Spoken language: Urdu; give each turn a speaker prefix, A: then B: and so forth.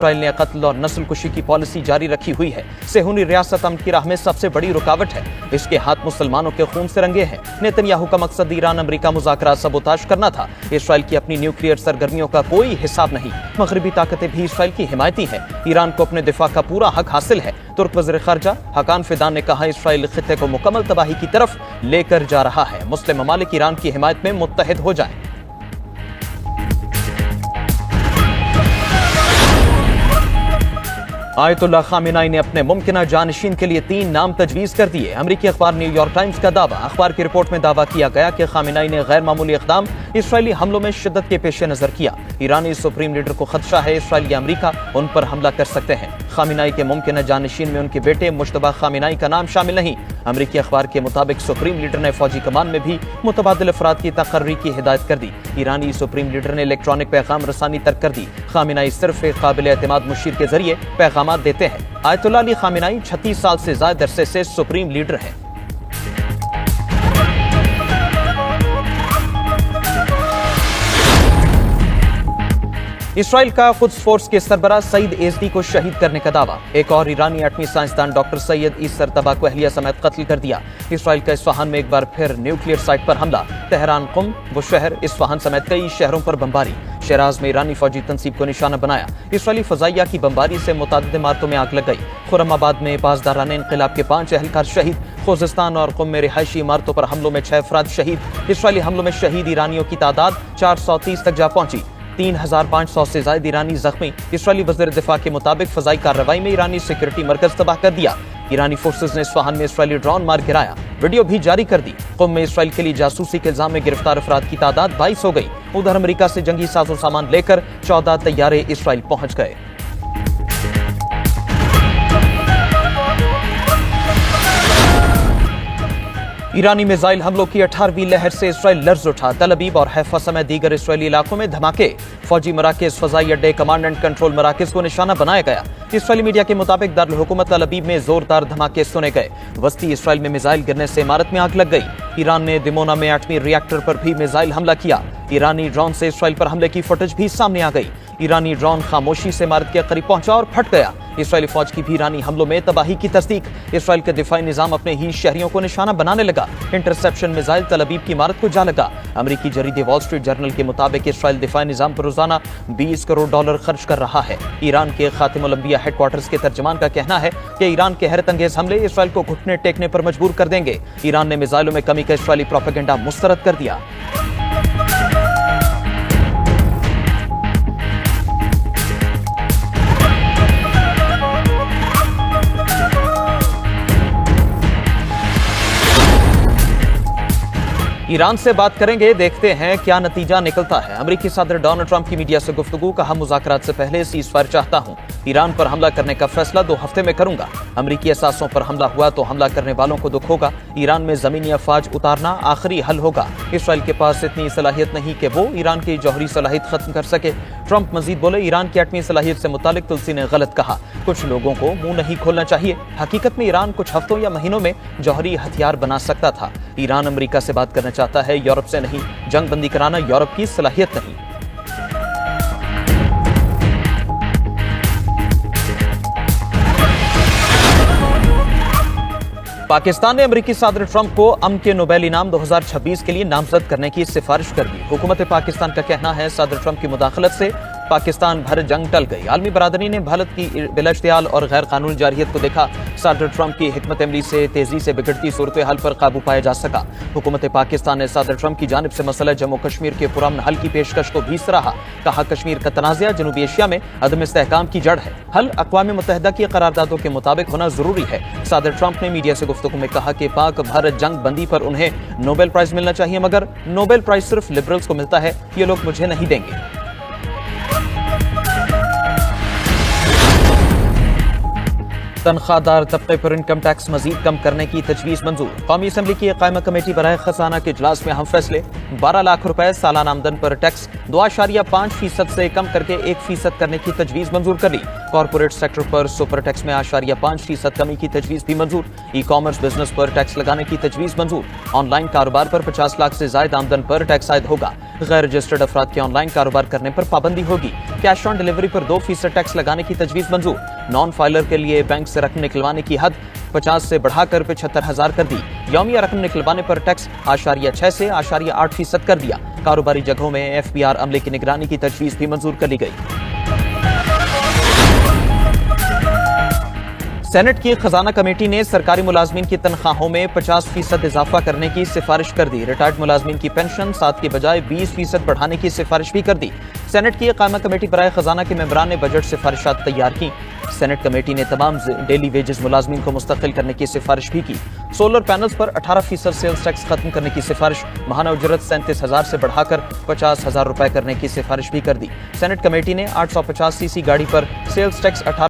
A: اسرائیل نے قتل اور نسل کشی کی پالیسی جاری رکھی ہوئی ہے۔ صہیونی ریاست امن کی راہ میں سب سے بڑی رکاوٹ ہے۔ اس کے ہاتھ مسلمانوں کے خون سے رنگے ہیں۔ نیتن یاہو کا مقصد ایران امریکہ مذاکرات سبوتاژ کرنا تھا۔ اسرائیل کی اپنی نیوکلیئر سرگرمیوں کا کوئی حساب نہیں۔ مغربی طاقتیں بھی اسرائیل کی حمایتی ہیں۔ ایران کو اپنے دفاع کا پورا حق حاصل ہے۔ ترک وزیر خارجہ حقان فیدان نے کہا اسرائیل خطے کو مکمل تباہی کی طرف لے کر جا رہا ہے۔ مسلم ممالک ایران کی حمایت میں متحد ہو جائیں۔ آیت اللہ خامنہ ای نے اپنے ممکنہ جانشین کے لیے 3 نام تجویز کر دیے۔ امریکی اخبار نیو یارک ٹائمز کا دعویٰ۔ اخبار کی رپورٹ میں دعویٰ کیا گیا کہ خامنہ ای نے غیر معمولی اقدام اسرائیلی حملوں میں شدت کے پیش نظر کیا۔ ایرانی سپریم لیڈر کو خدشہ ہے اسرائیل یا امریکہ ان پر حملہ کر سکتے ہیں۔ خامنہ ای کے ممکنہ جانشین میں ان کے بیٹے مجتبیٰ خامنہ ای کا نام شامل نہیں۔ امریکی اخبار کے مطابق سپریم لیڈر نے فوجی کمان میں بھی متبادل افراد کی تقرری کی ہدایت کر دی۔ ایرانی سپریم لیڈر نے الیکٹرانک پیغام رسانی ترک کر دی۔ خامنہ ای صرف ایک قابل اعتماد مشیر کے ذریعے پیغامات دیتے ہیں۔ آیت اللہ علی خامنہ ای 36 سال سے زائد عرصے سے سپریم لیڈر ہیں۔ اسرائیل کا قدس فورس کے سربراہ سعید ایزدی کو شہید کرنے کا دعویٰ۔ ایک اور ایرانی ایٹمی سائنسدان ڈاکٹر سید ایسر طبا کو اہلیہ سمیت قتل کر دیا۔ اسرائیل کا اصفہان میں ایک بار پھر نیوکلیئر سائٹ پر حملہ۔ تہران، قم و شہر اصفہان سمیت کئی شہروں پر بمباری۔ شیراز میں ایرانی فوجی تنصیب کو نشانہ بنایا۔ اسرائیلی فضائیہ کی بمباری سے متعدد عمارتوں میں آگ لگ گئی۔ خرم آباد میں پاسداران انقلاب کے 5 اہلکار شہید۔ خوزستان اور قم میں رہائشی عمارتوں پر حملوں میں 6 افراد شہید۔ اسرائیلی حملوں میں شہید ایرانیوں کی تعداد 430 تک جا پہنچی۔ 3500 سے زائد ایرانی زخمی۔ اسرائیلی وزیر دفاع کے مطابق فضائی کارروائی میں ایرانی سیکورٹی مرکز تباہ کر دیا۔ ایرانی فورسز نے اصفہان میں اسرائیلی ڈرون مار گرایا۔ ویڈیو بھی جاری کر دی۔ قم میں اسرائیل کے لیے جاسوسی کے الزام میں گرفتار افراد کی تعداد 22 ہو گئی۔ ادھر امریکہ سے جنگی ساز و سامان لے کر 14 طیارے اسرائیل پہنچ گئے۔ ایرانی میزائل حملوں کی 18ویں لہر سے اسرائیل لرز اٹھا۔ تل ابیب اور حیفا سمیت دیگر اسرائیلی علاقوں میں دھماکے۔ فوجی مراکز، فضائی اڈے، کمانڈ اینڈ کنٹرول مراکز کو نشانہ بنایا گیا۔ اسرائیلی میڈیا کے مطابق دارالحکومت تل ابیب میں زوردار دھماکے سنے گئے۔ وسطی اسرائیل میں میزائل گرنے سے عمارت میں آگ لگ گئی۔ ایران نے دیمونا میں ایٹمی ری ایکٹر پر بھی میزائل حملہ کیا۔ ایرانی ڈرون سے اسرائیل پر حملے کی فوٹیج بھی سامنے آ گئی۔ ایرانی ڈرون خاموشی سے عمارت کے قریب پہنچا اور پھٹ گیا۔ اسرائیلی فوج کی بھی ایرانی حملوں میں تباہی کی تصدیق۔ اسرائیل کا دفاعی نظام اپنے ہی شہریوں کو نشانہ بنانے لگا۔ انٹرسیپشن میزائل تل ابیب کی عمارت کو جا لگا۔ امریکی جریدے وال اسٹریٹ جرنل کے مطابق اسرائیل دفاعی نظام پر روزانہ $20 کروڑ خرچ کر رہا ہے۔ ایران کے خاتم الانبیاء ہیڈ کوارٹرز کے ترجمان کا کہنا ہے کہ ایران کے حیرت انگیز حملے اسرائیل کو گھٹنے ٹیکنے پر مجبور کر دیں گے۔ ایران نے میزائلوں میں کمی کا اسرائیلی پروپیگنڈا مسترد کر دیا۔ ایران سے بات کریں گے، دیکھتے ہیں کیا نتیجہ نکلتا ہے۔ امریکی صدر ڈونلڈ ٹرمپ کی میڈیا سے گفتگو، کہا مذاکرات سے پہلے سیز فائر چاہتا ہوں۔ ایران پر حملہ کرنے کا فیصلہ 2 ہفتے میں کروں گا۔ امریکی اثاثوں پر حملہ ہوا تو حملہ کرنے والوں کو دکھ ہوگا۔ ایران میں زمینی افواج اتارنا آخری حل ہوگا۔ اسرائیل کے پاس اتنی صلاحیت نہیں کہ وہ ایران کی جوہری صلاحیت ختم کر سکے۔ ٹرمپ مزید بولے ایران کی ایٹمی صلاحیت سے متعلق تلسی نے غلط کہا۔ کچھ لوگوں کو منہ نہیں کھولنا چاہیے۔ حقیقت میں ایران کچھ ہفتوں یا مہینوں میں جوہری ہتھیار بنا سکتا تھا۔ ایران امریکہ سے بات کرنا چاہتا ہے، یورپ سے نہیں۔ جنگ بندی کرانا یورپ کی صلاحیت نہیں۔ پاکستان نے امریکی صدر ٹرمپ کو امن کے نوبیل انعام 2026 کے لیے نامزد کرنے کی سفارش کر دی۔ حکومت پاکستان کا کہنا ہے صدر ٹرمپ کی مداخلت سے پاکستان بھر جنگ ٹل گئی۔ عالمی برادری نے بھارت کی بلا اشتعال اور غیر قانونی جارحیت کو دیکھا۔ صدر ٹرمپ کی حکمت عملی سے تیزی سے بگڑتی صورتحال پر قابو پایا جا سکا۔ حکومت پاکستان نے صدر ٹرمپ کی جانب سے مسئلہ جموں کشمیر کے پرامن حل کی پیشکش کو بھی سراہا۔ کہا کشمیر کا تنازع جنوبی ایشیا میں عدم استحکام کی جڑ ہے۔ حل اقوام متحدہ کی قراردادوں کے مطابق ہونا ضروری ہے۔ صدر ٹرمپ نے میڈیا سے گفتگو میں کہا کہ پاک بھارت جنگ بندی پر انہیں نوبل پرائز ملنا چاہیے، مگر نوبل پرائز صرف لبرلز کو ملتا ہے، یہ لوگ مجھے نہیں دیں گے۔ تنخواہ دار طبقے پر انکم ٹیکس مزید کم کرنے کی تجویز منظور۔ قومی اسمبلی کی قائمہ کمیٹی برائے خزانہ کے اجلاس میں اہم فیصلے۔ 12 لاکھ روپے سالانہ آمدن پر ٹیکس 2.5% سے کم کر کے 1% کرنے کی تجویز منظور کر لی۔ کارپوریٹ سیکٹر پر سپر ٹیکس میں 5% کمی کی تجویز بھی منظور۔ ای کامرس بزنس پر ٹیکس لگانے کی تجویز منظور۔ آن لائن کاروبار پر 50 لاکھ سے زائد آمدن پر ٹیکس عائد ہوگا۔ غیر رجسٹرڈ افراد کے آن لائن کاروبار کرنے پر پابندی ہوگی۔ کیش آن ڈیلیوری پر 2% ٹیکس لگانے کی تجویز منظور۔ نان فائلر کے لیے بینک سے رقم نکلوانے کی حد 50 سے بڑھا کر 75,000 کر دی۔ یومیہ رقم نکلوانے پر ٹیکس 6.6 سے 8.8% کر دیا۔ کاروباری جگہوں میں FBR عملے کی نگرانی کی تجویز بھی منظور کر لی گئی۔ سینٹ کی خزانہ کمیٹی نے سرکاری ملازمین کی تنخواہوں میں 50% اضافہ کرنے کی سفارش کر دی۔ ریٹائرڈ ملازمین کی پینشن 7 کے بجائے 20% بڑھانے کی سفارش بھی کر دی۔ سینٹ کی قائمہ کمیٹی برائے خزانہ کے ممبران نے بجٹ سفارشات تیار کی۔ سینٹ کمیٹی نے تمام ڈیلی ویجز ملازمین کو مستقل کرنے کی سفارش بھی کی۔ سولر پینلز پر 18% سیلز ٹیکس ختم کرنے کی سفارش، ماہانہ اجرت 37,000 سے بڑھا کر 50,000 روپے کرنے کی سفارش بھی کر دی۔ سینٹ کمیٹی نے 850 cc گاڑی پر سیلز ٹیکس 18